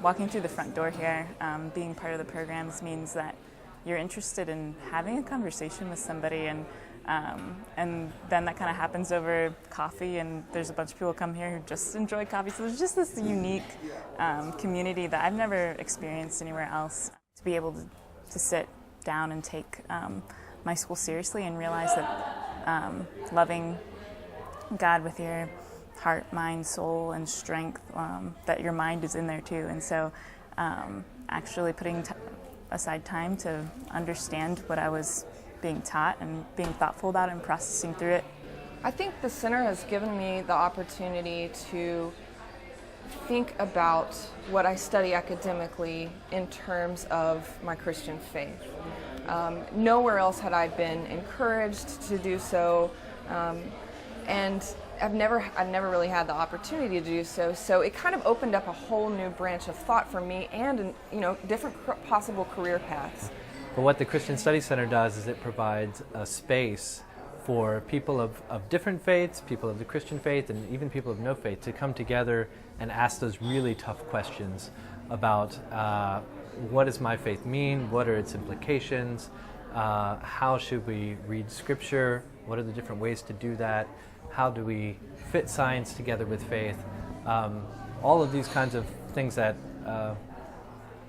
walking through the front door here, being part of the programs means that you're interested in having a conversation with somebody, and then that kind of happens over coffee, and there's a bunch of people come here who just enjoy coffee. So there's just this unique community that I've never experienced anywhere else. To be able to sit down and take my school seriously and realize that loving God with your heart, mind, soul, and strength, that your mind is in there too. And so actually putting aside time to understand what I was being taught and being thoughtful about it and processing through it. I think the center has given me the opportunity to think about what I study academically in terms of my Christian faith. Nowhere else had I been encouraged to do so, and I've never really had the opportunity to do so. So it kind of opened up a whole new branch of thought for me, and different possible career paths. But what the Christian Study Center does is it provides a space for people of different faiths, people of the Christian faith, and even people of no faith to come together and ask those really tough questions about what does my faith mean, what are its implications, how should we read Scripture, what are the different ways to do that, how do we fit science together with faith, all of these kinds of things that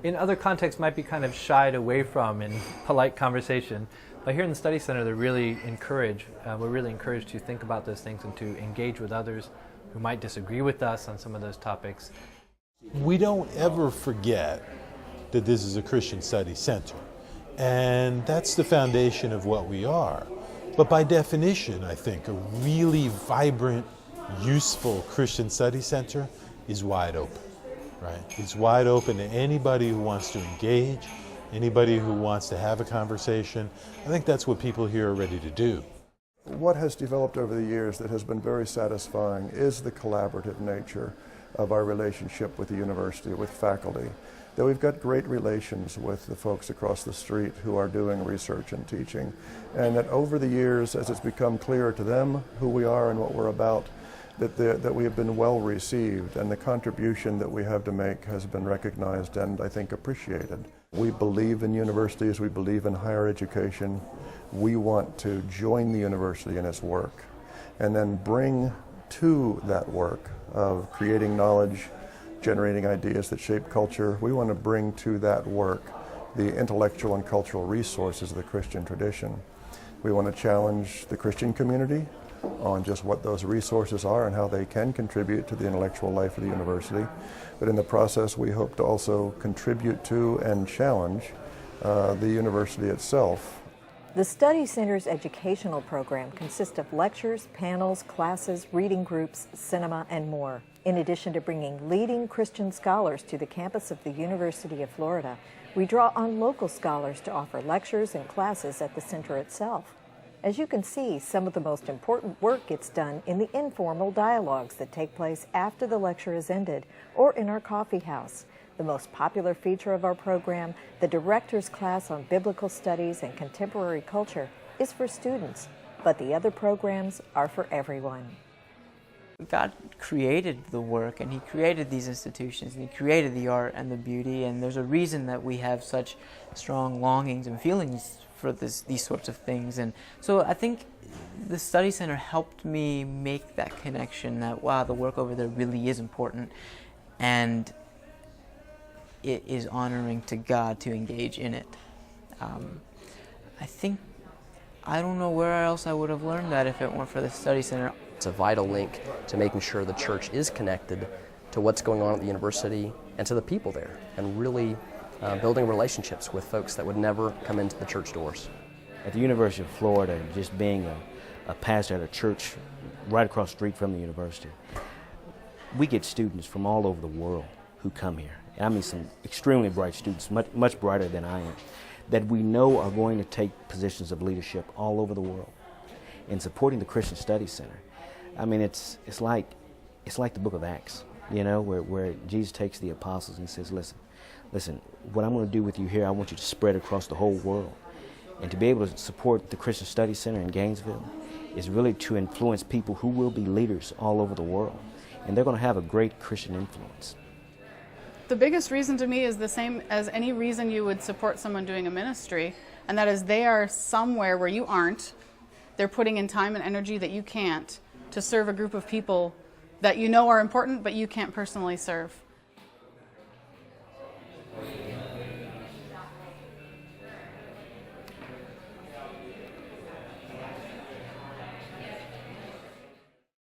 in other contexts might be kind of shied away from in polite conversation. But here in the Study Center, we're really encouraged to think about those things and to engage with others who might disagree with us on some of those topics. We don't ever forget that this is a Christian Study Center, and that's the foundation of what we are. But by definition, I think a really vibrant, useful Christian Study Center is wide open, right? It's wide open to anybody who wants to engage, anybody who wants to have a conversation. I think that's what people here are ready to do. What has developed over the years that has been very satisfying is the collaborative nature of our relationship with the university, with faculty. That we've got great relations with the folks across the street who are doing research and teaching, and that over the years, as it's become clearer to them who we are and what we're about, that we have been well received, and the contribution that we have to make has been recognized and, I think, appreciated. We believe in universities, we believe in higher education. We want to join the university in its work and then bring to that work of creating knowledge, generating ideas that shape culture. We want to bring to that work the intellectual and cultural resources of the Christian tradition. We want to challenge the Christian community on just what those resources are and how they can contribute to the intellectual life of the university. But in the process, we hope to also contribute to and challenge the university itself. The Study Center's educational program consists of lectures, panels, classes, reading groups, cinema, and more. In addition to bringing leading Christian scholars to the campus of the University of Florida, we draw on local scholars to offer lectures and classes at the center itself. As you can see, some of the most important work gets done in the informal dialogues that take place after the lecture is ended or in our coffee house. The most popular feature of our program, the Director's Class on Biblical Studies and Contemporary Culture, is for students, but the other programs are for everyone. God created the work, and He created these institutions, and He created the art and the beauty, and there's a reason that we have such strong longings and feelings for these sorts of things. And so I think the Study Center helped me make that connection that, wow, the work over there really is important, and it is honoring to God to engage in it. I don't know where else I would have learned that if it weren't for the Study Center. It's a vital link to making sure the church is connected to what's going on at the university and to the people there, and really building relationships with folks that would never come into the church doors. At the University of Florida, just being a pastor at a church right across the street from the university, we get students from all over the world who come here. I mean, some extremely bright students, much brighter than I am, that we know are going to take positions of leadership all over the world. And supporting the Christian Study Center, I mean, it's like the book of Acts, you know, where Jesus takes the apostles and says, listen, what I'm going to do with you here, I want you to spread across the whole world. And to be able to support the Christian Study Center in Gainesville is really to influence people who will be leaders all over the world. And they're going to have a great Christian influence. The biggest reason to me is the same as any reason you would support someone doing a ministry, and that is they are somewhere where you aren't. They're putting in time and energy that you can't to serve a group of people that you know are important but you can't personally serve.